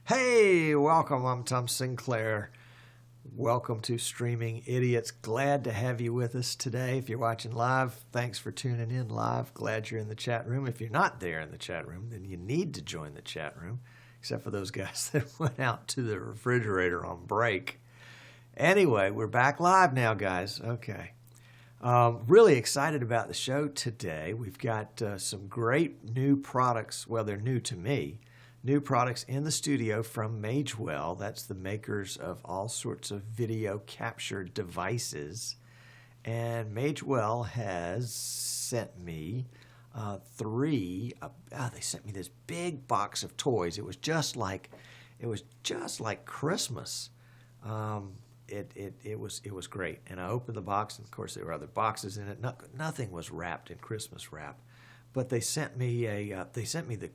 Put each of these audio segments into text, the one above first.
Hey, welcome. I'm Tom Sinclair. Welcome to Streaming Idiots. Glad to have you with us today. If you're watching live, thanks for tuning in live. Glad you're in the chat room. If you're not there in the chat room, then you need to join the chat room, except for those guys that went out to the refrigerator on break. Anyway, we're back live now, guys. Okay. Really excited about the show today. We've got some great new products. Well, they're new to me. New products in the studio from Magewell. That's the makers of all sorts of video capture devices. And Magewell has sent me they sent me this big box of toys. It was just like Christmas. It was great. And I opened the box, and of course there were other boxes in it. Nothing was wrapped in Christmas wrap. But they sent me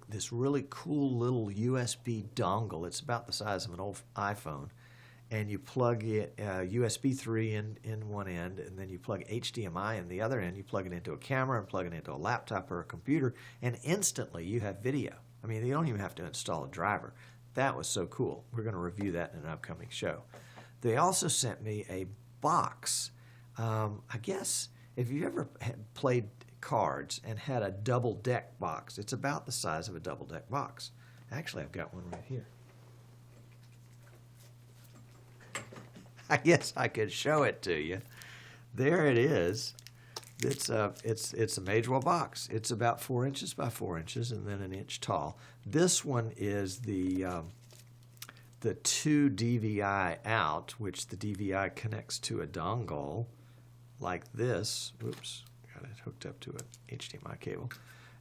this really cool little USB dongle. It's about the size of an old iPhone, and you plug it USB3 in one end, and then you plug HDMI in the other end. You plug it into a camera and plug it into a laptop or a computer, and instantly you have video. I mean, you don't even have to install a driver. That was so cool. We're going to review that in an upcoming show. They also sent me a box. I guess if you ever played cards and had a double deck box. It's about the size of a double deck box. Actually, I've got one right here. I guess I could show it to you. There it is. It's a Magewell box. It's about 4 inches by 4 inches and then an inch tall. This one is the 2 DVI out, which the DVI connects to a dongle like this. Oops. Got it hooked up to an HDMI cable,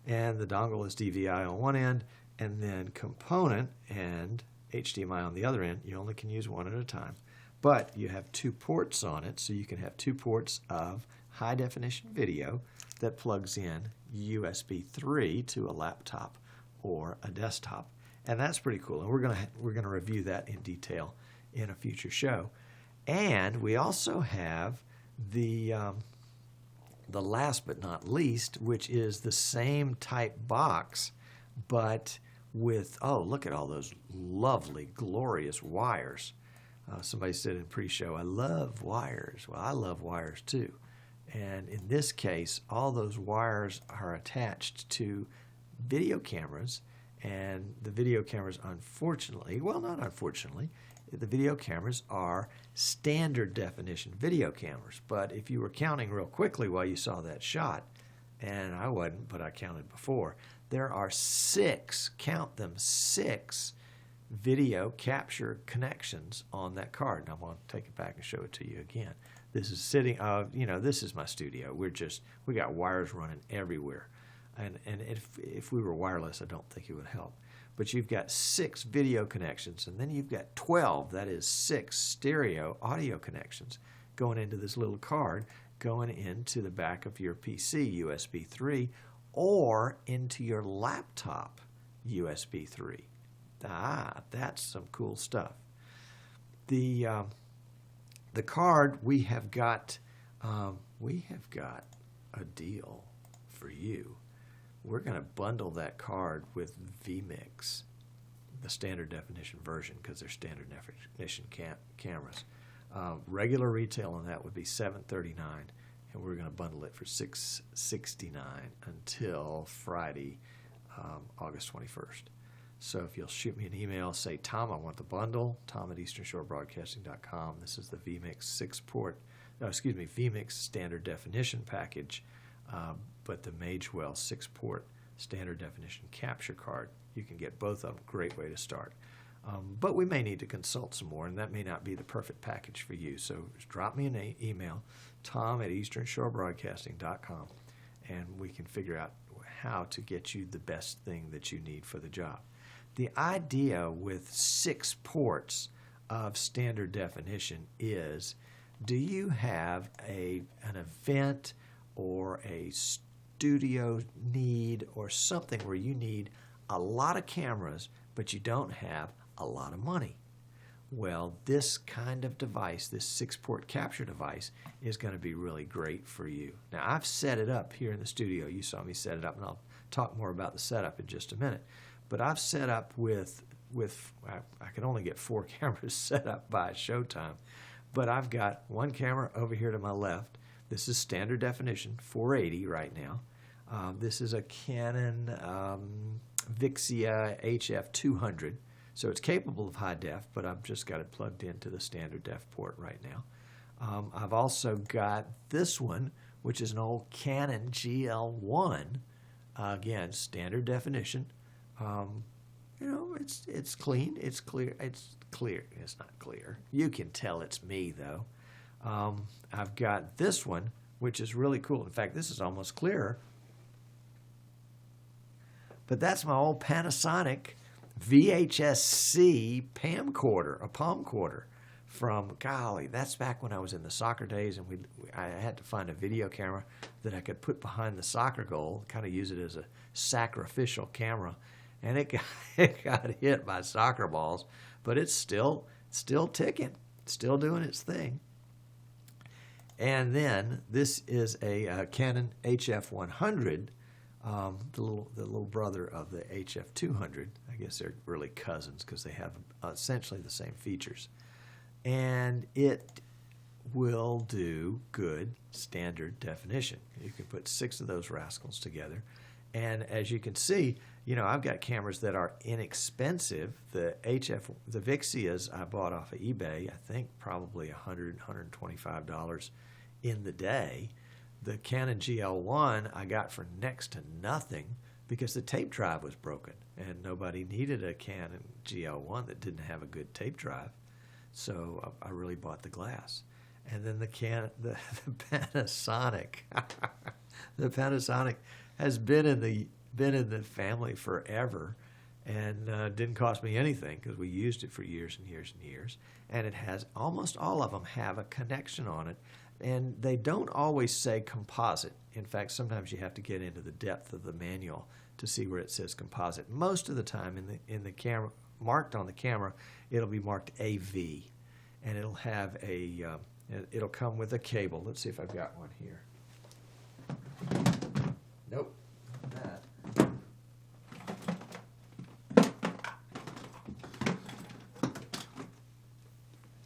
and the dongle is DVI on one end, and then component and HDMI on the other end. You only can use one at a time, but you have 2 ports on it, so you can have 2 ports of high definition video that plugs in USB 3 to a laptop or a desktop, and that's pretty cool. And we're gonna review that in detail in a future show. And we also have the last but not least, which is the same type box, but with, oh, look at all those lovely, glorious wires. Somebody said in pre-show, I love wires. Well, I love wires too. And in this case, all those wires are attached to video cameras, and the video cameras, unfortunately, well, not unfortunately, the video cameras are standard definition video cameras. But if you were counting real quickly while you saw that shot, and I wasn't, but I counted before, there are 6, count them, 6 video capture connections on that card. And I'm going to take it back and show it to you again. This is sitting, this is my studio. We got wires running everywhere. And if we were wireless, I don't think it would help. But you've got 6 video connections, and then you've got 12, that is 6 stereo audio connections going into this little card, going into the back of your PC, USB 3, or into your laptop, USB 3. That's some cool stuff. The card, we have got a deal for you. We're going to bundle that card with vMix, the standard definition version, because they're standard definition cameras. Regular retail on that would be $739, and we're going to bundle it for $669 until Friday, August 21st. So if you'll shoot me an email, say, Tom, I want the bundle, tom@easternshorebroadcasting.com. This is the vMix standard definition package. But the Magewell 6-port standard definition capture card, you can get both of them. Great way to start. But we may need to consult some more, and that may not be the perfect package for you. So just drop me an email, tom@easternshorebroadcasting.com, and we can figure out how to get you the best thing that you need for the job. The idea with 6 ports of standard definition is, do you have an event or a studio need or something where you need a lot of cameras, but you don't have a lot of money? Well, this kind of device, this 6-port capture device, is going to be really great for you. Now, I've set it up here in the studio. You saw me set it up, and I'll talk more about the setup in just a minute. But I've set up with I can only get 4 cameras set up by Showtime, but I've got one camera over here to my left. This is standard definition, 480 right now. This is a Canon Vixia HF200, so it's capable of high def, but I've just got it plugged into the standard def port right now. I've also got this one, which is an old Canon GL1, again, standard definition. You know, it's clean, it's clear, it's clear. It's not clear. You can tell it's me, though. I've got this one, which is really cool. In fact, this is almost clearer. But that's my old Panasonic VHS-C camcorder, a palm quarter from, golly, that's back when I was in the soccer days, and I had to find a video camera that I could put behind the soccer goal, kind of use it as a sacrificial camera. And it got hit by soccer balls, but it's still ticking, still doing its thing. And then this is a Canon HF100, the little brother of the HF200. I guess they're really cousins because they have essentially the same features. And it will do good standard definition. You can put 6 of those rascals together. And as you can see, you know, I've got cameras that are inexpensive. The Vixias I bought off of eBay, I think probably $100, $125 in the day. The Canon GL1 I got for next to nothing because the tape drive was broken, and nobody needed a Canon GL1 that didn't have a good tape drive. So I really bought the glass. And then the Panasonic, the Panasonic has been in the family forever, and didn't cost me anything because we used it for years and years and years. And it has, almost all of them have a connection on it, and they don't always say composite. In fact, sometimes you have to get into the depth of the manual to see where it says composite. Most of the time in the camera, marked on the camera, it'll be marked AV, and it'll have it'll come with a cable. Let's see if I've got one here. Nope, not that.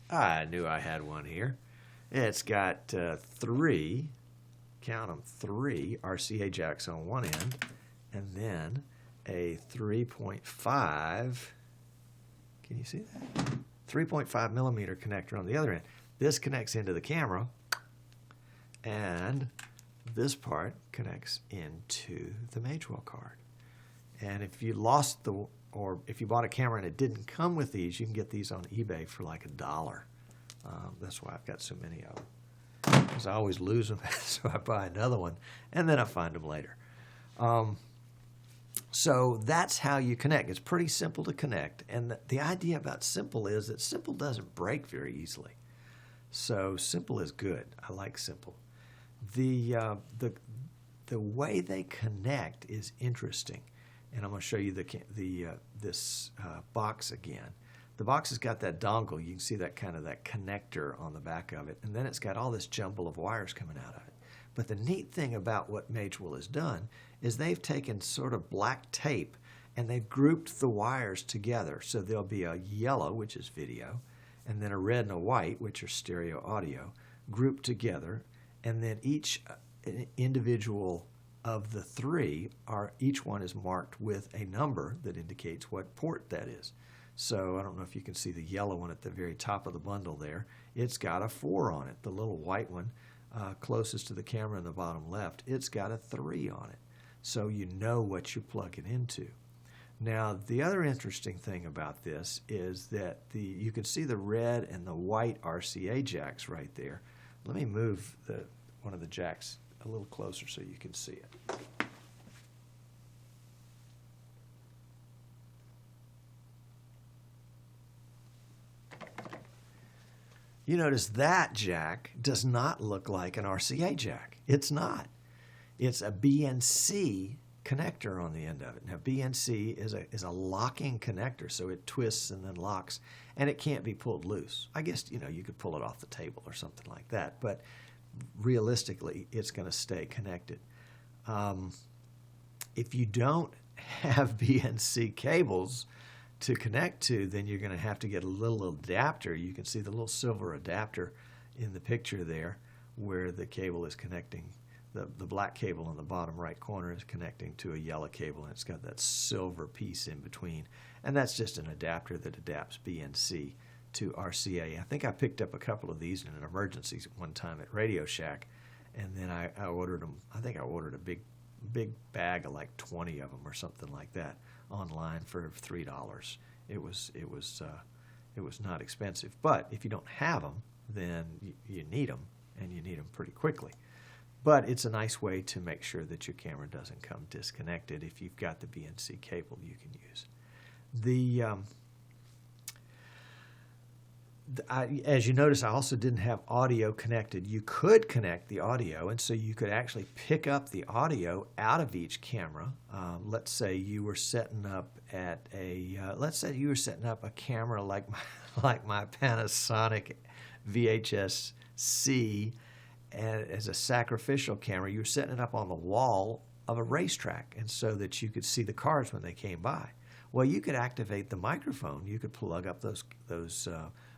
I knew I had one here. It's got 3, count them, 3 RCA jacks on one end, and then a 3.5, can you see that? 3.5 millimeter connector on the other end. This connects into the camera, and this part connects into the Magewell card. And if you lost or if you bought a camera and it didn't come with these, you can get these on eBay for like $1. That's why I've got so many of them, because I always lose them, so I buy another one, and then I find them later. So that's how you connect. It's pretty simple to connect, and the idea about simple is that simple doesn't break very easily. So simple is good. I like simple. The way they connect is interesting, and I'm going to show you this box again. The box has got that dongle. You can see that that connector on the back of it, and then it's got all this jumble of wires coming out of it. But the neat thing about what Magewell has done is they've taken sort of black tape and they've grouped the wires together. So there'll be a yellow, which is video, and then a red and a white, which are stereo audio, grouped together, and then each individual of the 3 each one is marked with a number that indicates what port that is. So I don't know if you can see the yellow one at the very top of the bundle there. It's got a 4 on it. The little white one closest to the camera in the bottom left, it's got a 3 on it. So you know what you're plugging into. Now, the other interesting thing about this is that you can see the red and the white RCA jacks right there. Let me move one of the jacks a little closer so you can see it. You notice that jack does not look like an RCA jack. It's not. It's a BNC connector on the end of it. Now, BNC is a locking connector, so it twists and then locks, and it can't be pulled loose. I guess, you could pull it off the table or something like that, but realistically, it's going to stay connected. If you don't have BNC cables to connect to, then you're going to have to get a little adapter. You can see the little silver adapter in the picture there where the cable is connecting. The black cable in the bottom right corner is connecting to a yellow cable, and it's got that silver piece in between. And that's just an adapter that adapts BNC to RCA. I think I picked up a couple of these in an emergency one time at Radio Shack, and then I ordered them. I think I ordered a big bag of like 20 of them or something like that online for $3. It was not expensive. But if you don't have them, then you need them, and you need them pretty quickly. But it's a nice way to make sure that your camera doesn't come disconnected if you've got the BNC cable you can use. As you notice, I also didn't have audio connected. You could connect the audio, and so you could actually pick up the audio out of each camera. Let's say you were setting up a camera like my Panasonic VHS-C as a sacrificial camera. You were setting it up on the wall of a racetrack, and so that you could see the cars when they came by. Well, you could activate the microphone. You could plug up those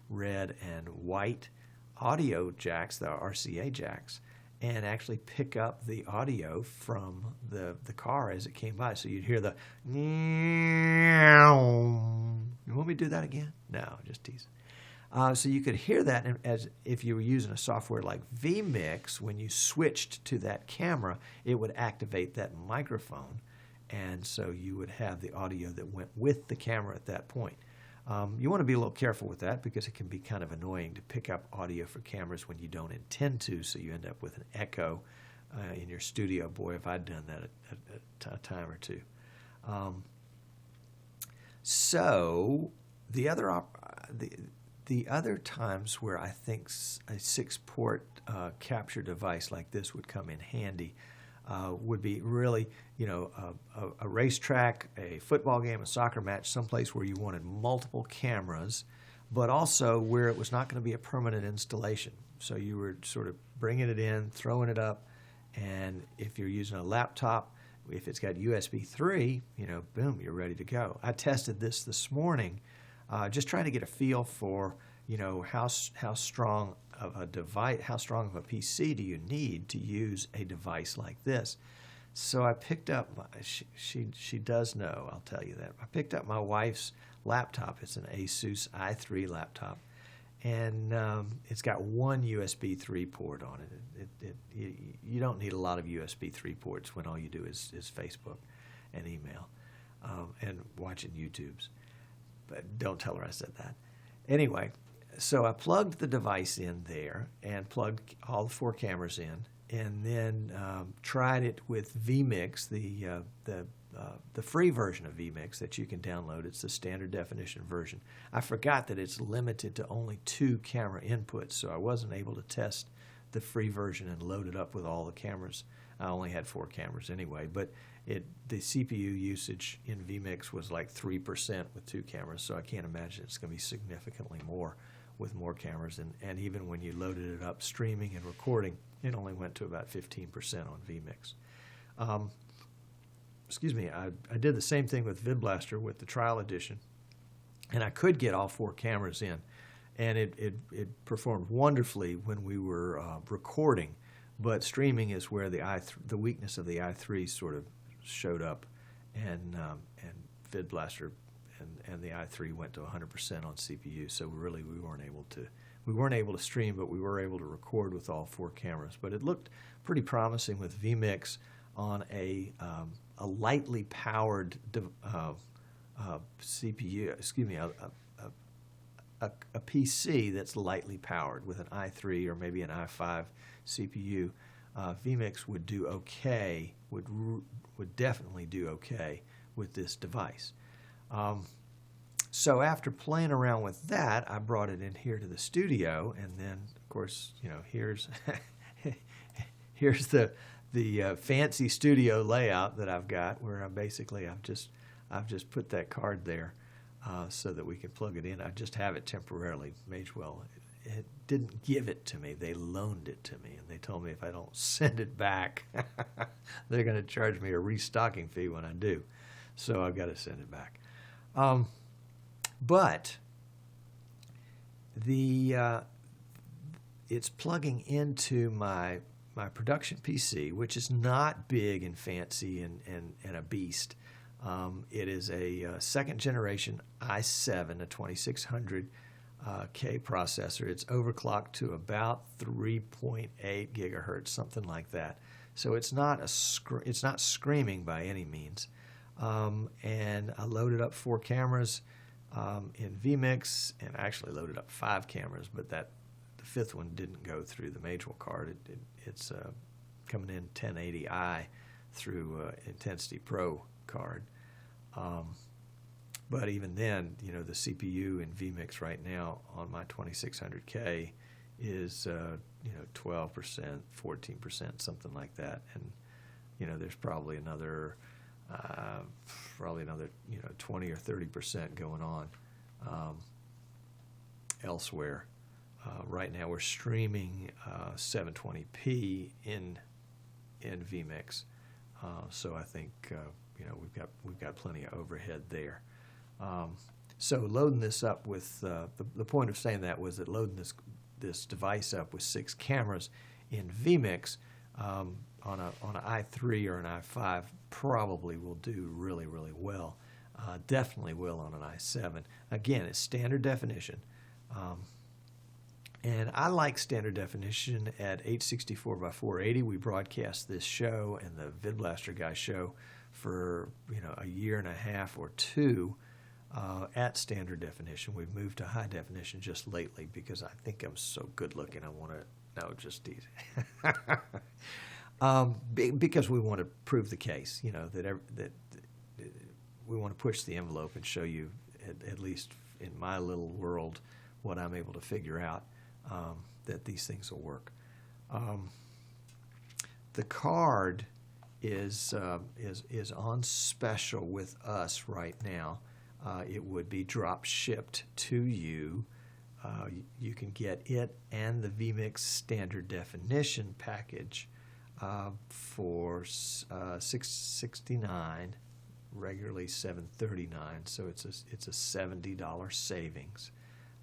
red and white audio jacks, the RCA jacks, and actually pick up the audio from the car as it came by. So you'd hear the meow. You want me to do that again? No, just teasing. So you could hear that as if you were using a software like vMix. When you switched to that camera, it would activate that microphone, and so you would have the audio that went with the camera at that point. You want to be a little careful with that because it can be kind of annoying to pick up audio for cameras when you don't intend to, so you end up with an echo in your studio. Boy, if I'd done that a time or two. So the other times where I think a 6-port capture device like this would come in handy would be really, a racetrack, a football game, a soccer match, someplace where you wanted multiple cameras, but also where it was not going to be a permanent installation. So you were sort of bringing it in, throwing it up, and if you're using a laptop, if it's got USB3, boom, you're ready to go. I tested this morning, just trying to get a feel for, how strong of a device, how strong of a PC do you need to use a device like this. So I picked up, she does know, I'll tell you that. I picked up my wife's laptop. It's an Asus i3 laptop, and it's got one USB 3 port on it. You don't need a lot of USB 3 ports when all you do is Facebook and email and watching YouTubes. But don't tell her I said that. Anyway, so I plugged the device in there and plugged all 4 cameras in, and then tried it with vMix, the free version of vMix that you can download. It's the standard definition version. I forgot that it's limited to only 2 camera inputs, so I wasn't able to test the free version and load it up with all the cameras. I only had 4 cameras anyway, but the CPU usage in vMix was like 3% with 2 cameras, so I can't imagine it's going to be significantly more with more cameras. And even when you loaded it up streaming and recording, it only went to about 15% on vMix. Excuse me, I did the same thing with VidBlaster with the trial edition, and I could get all 4 cameras in, and it performed wonderfly when we were recording, but streaming is where the weakness of the i3 sort of showed up, and VidBlaster and the i3 went to 100% on CPU. So really we weren't able to stream, but we were able to record with all 4 cameras. But it looked pretty promising with vMix on a lightly powered CPU. Excuse me, a PC that's lightly powered with an i3 or maybe an i5 CPU. vMix would do okay. Would definitely do okay with this device. So after playing around with that, I brought it in here to the studio, and then of course, here's here's the fancy studio layout that I've got, where I've just put that card there so that we can plug it in. I just have it temporarily. Magewell it didn't give it to me; they loaned it to me, and they told me if I don't send it back, they're going to charge me a restocking fee when I do. So I've got to send it back. But it's plugging into my production PC, which is not big and fancy and a beast. It is a second generation i7, a 2600K processor. It's overclocked to about 3.8 gigahertz, something like that. So it's not it's not screaming by any means. And I loaded up 4 cameras in vMix, and I actually loaded up 5 cameras, but the 5th one didn't go through the Magewell card. It's coming in 1080i through Intensity Pro card. But even then, you know, the CPU in vMix right now on my 2600K is 12%, 14%, something like that. And you know, there's probably another 20 or 30% going on elsewhere. Right now we're streaming 720p in vMix, so I think we've got plenty of overhead there. So loading this up with the point of saying that was that loading this device up with 6 cameras in vMix on an i3 or an i5 probably will do really, really well. Definitely will on an i7. Again, it's standard definition. And I like standard definition at 864 by 480. We broadcast this show and the VidBlaster Guy show for a year and a half or 2 at standard definition. We've moved to high definition just lately because I think I'm so good looking. I want to just tease. Because we want to prove the case, that we want to push the envelope and show you, at least in my little world, what I'm able to figure out, that these things will work. The card is on special with us right now. It would be drop shipped to you. You can get it and the vMix standard definition package for $669, regularly $739. So it's a $70 savings,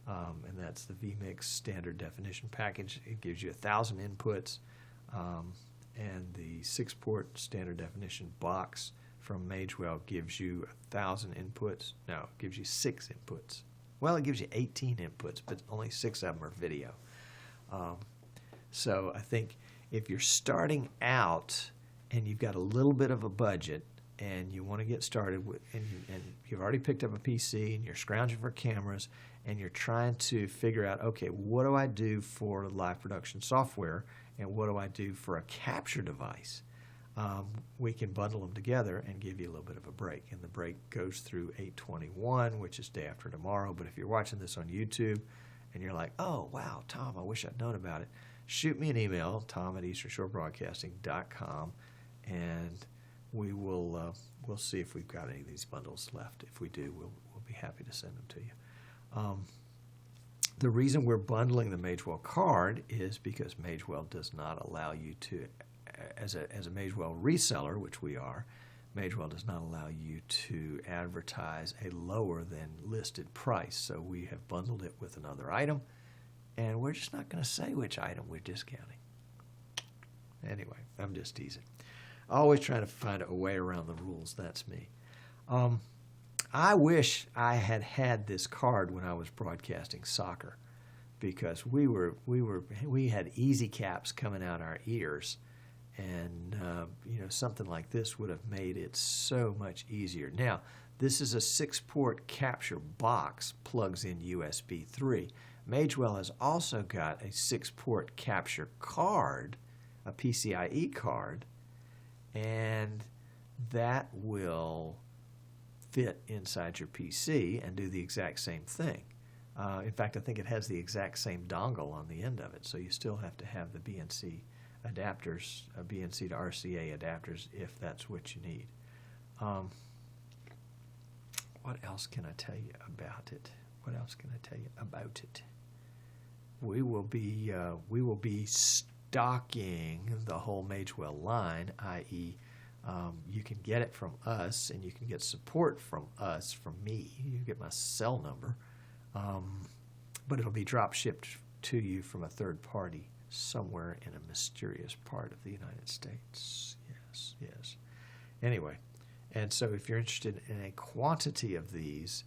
and that's the vMix standard definition package. It gives you 1,000 inputs, and the 6-port standard definition box from Magewell gives you 1,000 inputs. No, it gives you 6 inputs. Well, it gives you 18 inputs, but only 6 of them are video. So I think if you're starting out and you've got a little bit of a budget and you want to get started with, and you've already picked up a PC and you're scrounging for cameras and you're trying to figure out, okay, what do I do for live production software and what do I do for a capture device? We can bundle them together and give you a little bit of a break. And the break goes through 8/21, which is day after tomorrow. But if you're watching this on YouTube and you're like, oh, wow, Tom, I wish I'd known about it, shoot me an email, tom@easternshorebroadcasting.com, and we will we'll see if we've got any of these bundles left. If we do, we'll be happy to send them to you. The reason we're bundling the Magewell card is because Magewell does not allow you to, as a Magewell reseller, which we are, Magewell does not allow you to advertise a lower than listed price. So we have bundled it with another item, and we're just not going to say which item we're discounting. Anyway, I'm just teasing. Always trying to find a way around the rules. That's me. I wish I had this card when I was broadcasting soccer, because we had easy caps coming out our ears. And, something like this would have made it so much easier. Now, this is a 6-port capture box, plugs in USB3. Magewell has also got a 6-port capture card, a PCIe card, and that will fit inside your PC and do the exact same thing. In fact, I think it has the exact same dongle on the end of it, so you still have to have the BNC adapters, BNC to RCA adapters, if that's what you need. What else can I tell you about it? We will be stocking the whole Magewell line, i.e., You can get it from us, and you can get support from us, from me. You get my cell number, but it'll be drop shipped to you from a third party somewhere in a mysterious part of the United States. Yes, yes. Anyway, and so if you're interested in a quantity of these,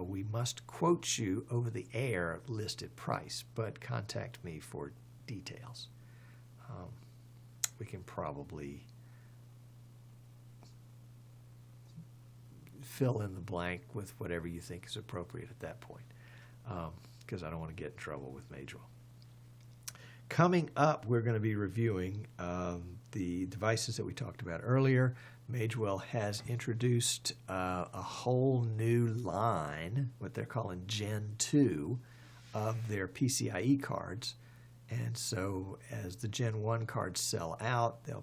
we must quote you over the air listed price, but contact me for details. We can probably fill in the blank with whatever you think is appropriate at that point, because I don't want to get in trouble with Magewell. Coming up, we're going to be reviewing the devices that we talked about earlier. Magewell has introduced a whole new line, what they're calling Gen 2, of their PCIe cards. And so as the Gen 1 cards sell out, they'll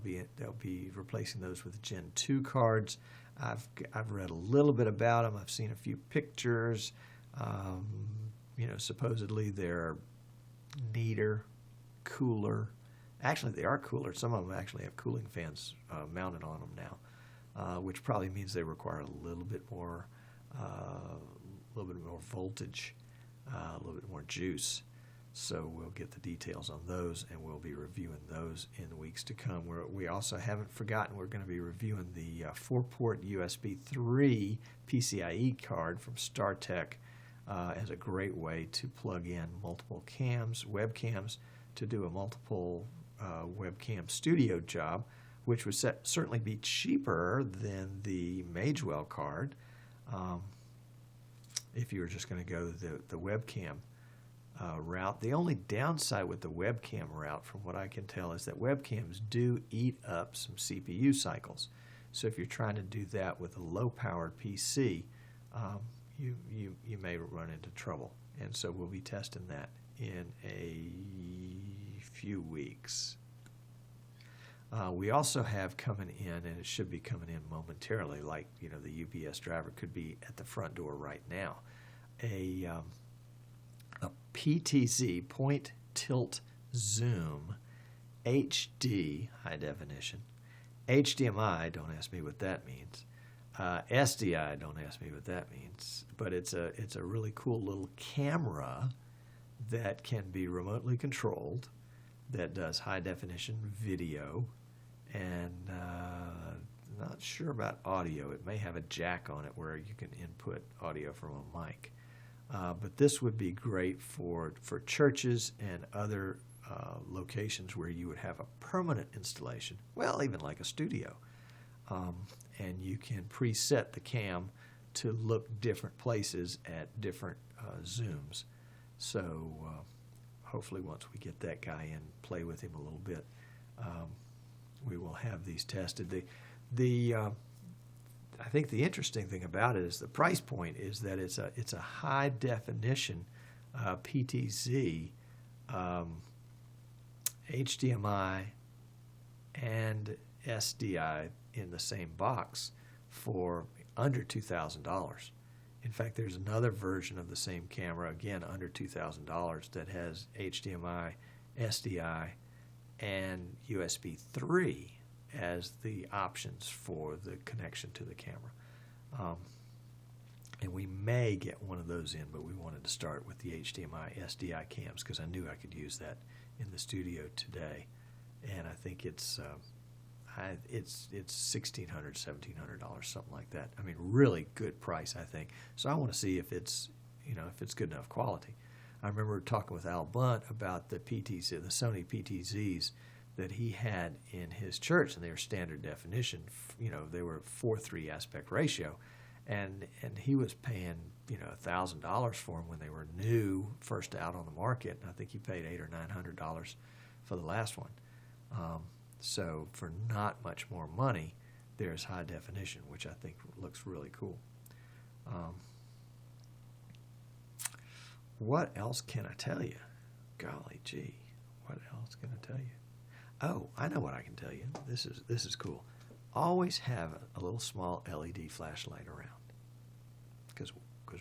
be replacing those with Gen 2 cards. I've read a little bit about them. I've seen a few pictures. Supposedly they're neater, cooler. Actually, they are cooler. Some of them actually have cooling fans mounted on them now, which probably means they require a little bit more voltage, a little bit more juice. So we'll get the details on those, and we'll be reviewing those in the weeks to come. We also haven't forgotten we're going to be reviewing the 4-port USB3 PCIe card from StarTech as a great way to plug in multiple webcams, to do a multiple webcam studio job, which would certainly be cheaper than the Magewell card if you were just going to go the webcam route. The only downside with the webcam route, from what I can tell, is that webcams do eat up some CPU cycles. So if you're trying to do that with a low-powered PC, you may run into trouble. And so we'll be testing that in a few weeks. We also have coming in, and it should be coming in momentarily, like the UPS driver could be at the front door right now, a PTZ, point tilt zoom, HD, high definition, HDMI, don't ask me what that means, SDI, don't ask me what that means, but it's a really cool little camera that can be remotely controlled, that does high definition video, and not sure about audio. It may have a jack on it where you can input audio from a mic. But this would be great for churches and other locations where you would have a permanent installation, well, even like a studio. And you can preset the cam to look different places at different zooms. So hopefully once we get that guy in, play with him a little bit, we will have these tested. I think the interesting thing about it is the price point is that it's a high definition PTZ, HDMI, and SDI in the same box for under $2,000. In fact, there's another version of the same camera, again under $2,000, that has HDMI, SDI, and USB 3 as the options for the connection to the camera. And we may get one of those in, but we wanted to start with the HDMI SDI cams because I knew I could use that in the studio today. And I think it's $1,600, $1,700, something like that. I mean, really good price, I think. So I want to see if it's good enough quality. I remember talking with Al Bunt about the PTZ, the Sony PTZs that he had in his church, and they were standard definition. They were 4:3 aspect ratio, and he was paying $1,000 for them when they were new, first out on the market. And I think he paid $800 or $900 for the last one. So for not much more money, there's high definition, which I think looks really cool. What else can I tell you? Golly gee, what else can I tell you? Oh, I know what I can tell you. This is cool. Always have a little small LED flashlight around, because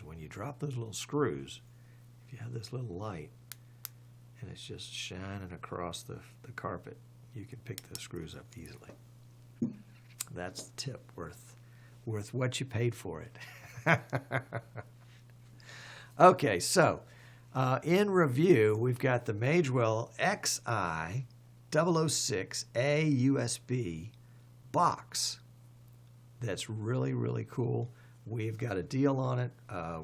when you drop those little screws, if you have this little light and it's just shining across the carpet, you can pick the screws up easily. that's the tip, worth what you paid for it. Okay, so in review, we've got the Magewell XI006A USB box. That's really, really cool. We've got a deal on it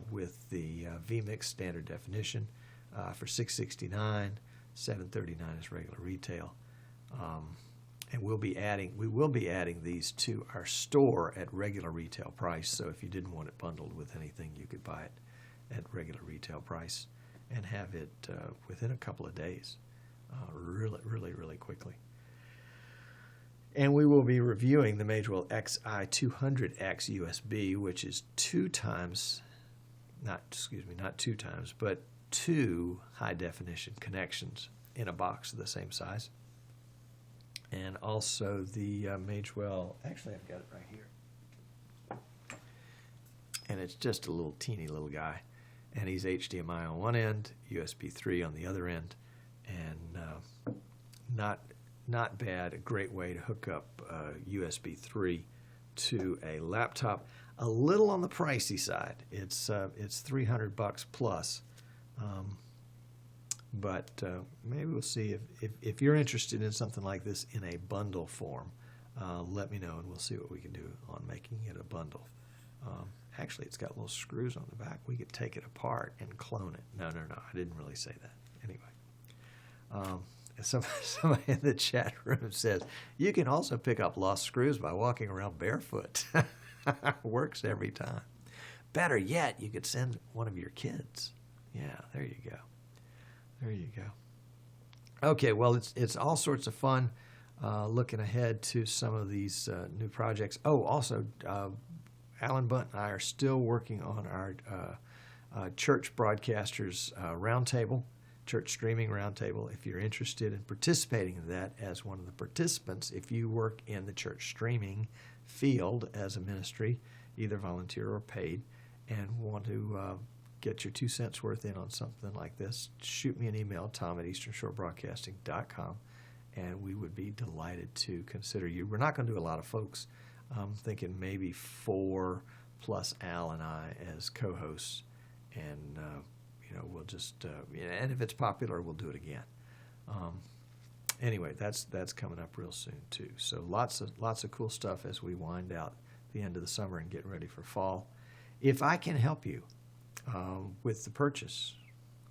with the vMix standard definition for $669, $739 is regular retail. And we will be adding these to our store at regular retail price. So if you didn't want it bundled with anything, you could buy it at regular retail price and have it within a couple of days, really, really, really quickly. And we will be reviewing the Magewell XI200X USB, which is not two times, but 2 high-definition connections in a box of the same size. And also the Magewell, actually I've got it right here. And it's just a little teeny little guy. And he's HDMI on one end, USB 3 on the other end, and not bad. A great way to hook up USB 3 to a laptop. A little on the pricey side. It's $300 plus, but maybe we'll see if you're interested in something like this in a bundle form. Let me know, and we'll see what we can do on making it a bundle. Actually, it's got little screws on the back. We could take it apart and clone it. No, I didn't really say that. Anyway, somebody in the chat room says, you can also pick up lost screws by walking around barefoot. Works every time. Better yet, you could send one of your kids. Yeah, there you go. There you go. Okay, well, it's all sorts of fun looking ahead to some of these new projects. Oh, also, Alan Bunt and I are still working on our church broadcasters roundtable, church streaming roundtable. If you're interested in participating in that as one of the participants, if you work in the church streaming field as a ministry, either volunteer or paid, and want to get your 2 cents worth in on something like this, shoot me an email, tom@easternshorebroadcasting.com, and we would be delighted to consider you. We're not going to do a lot of folks. I'm thinking maybe 4 plus Al and I as co-hosts, and we'll just and if it's popular, we'll do it again. Anyway, that's coming up real soon too. So lots of cool stuff as we wind out the end of the summer and get ready for fall. If I can help you with the purchase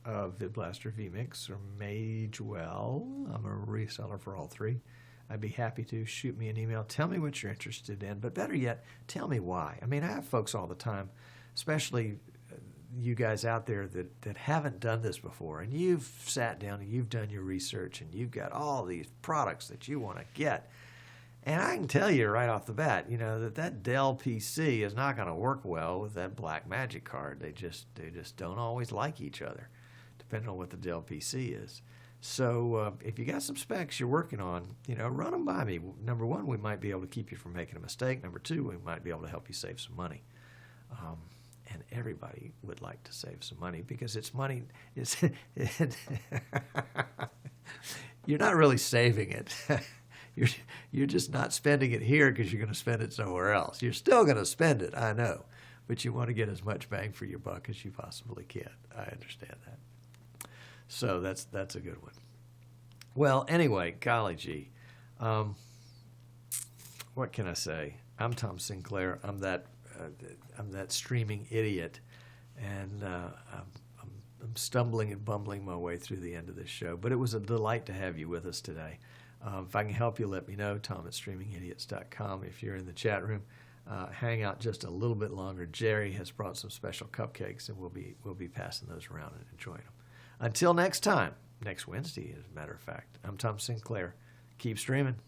of VidBlaster, vMix, or Magewell, I'm a reseller for all 3. I'd be happy to. Shoot me an email. Tell me what you're interested in, but better yet, tell me why. I mean, I have folks all the time, especially you guys out there that haven't done this before, and you've sat down and you've done your research, and you've got all these products that you want to get. And I can tell you right off the bat, that Dell PC is not going to work well with that Black Magic card. They just don't always like each other, depending on what the Dell PC is. So if you got some specs you're working on, run them by me. Number 1, we might be able to keep you from making a mistake. Number 2, we might be able to help you save some money. And everybody would like to save some money because it's money. You're not really saving it. You're just not spending it here because you're going to spend it somewhere else. You're still going to spend it, I know, but you want to get as much bang for your buck as you possibly can. I understand that. So that's a good one. Well, anyway, golly gee, what can I say? I'm Tom Sinclair. I'm that streaming idiot, and I'm stumbling and bumbling my way through the end of this show. But it was a delight to have you with us today. If I can help you, let me know. Tom@streamingidiots.com. If you're in the chat room, hang out just a little bit longer. Jerry has brought some special cupcakes, and we'll be passing those around and enjoying them. Until next time, next Wednesday, as a matter of fact, I'm Tom Sinclair. Keep streaming.